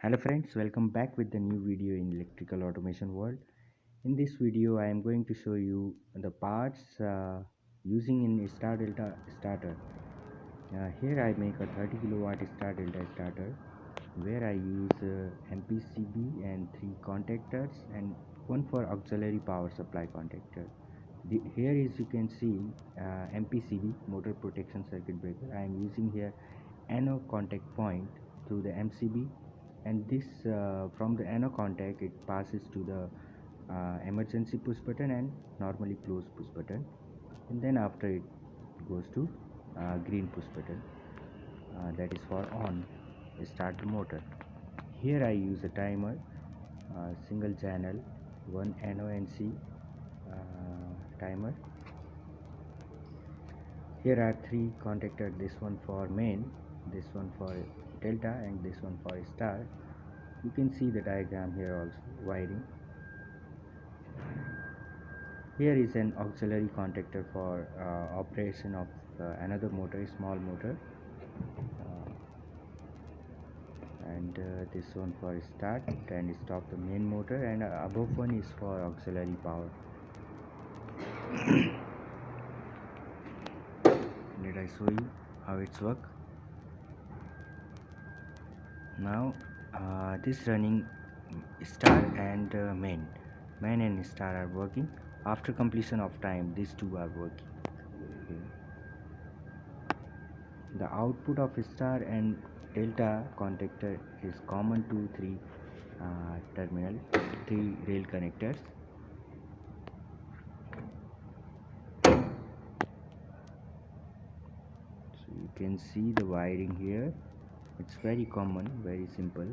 Hello friends, welcome back with the new video in electrical automation world. In this video I am going to show you the parts using in star delta starter. Here I make a 30 kilowatt star delta starter where I use MPCB and 3 contactors and one for auxiliary power supply contactor. Here is you can see MPCB, motor protection circuit breaker. I am using here anode contact point through the MCB, and this from the anode contact it passes to the emergency push button and normally close push button, and then after it goes to green push button, that is for on start the motor. Here I use a timer, single channel 1 NONC timer. Here are 3 contactors, this one for main, this one for delta, and this one for star. You can see the diagram here also, wiring. Here is an auxiliary contactor for operation of another motor, small motor, and this one for start and stop the main motor, and above one is for auxiliary power. Let I show you how it's work. Now this running star and main and star are working. After completion of time these two are working. Okay. The output of star and delta contactor is common to three terminal, 3 rail connectors. So you can see the wiring here. It's very common, very simple.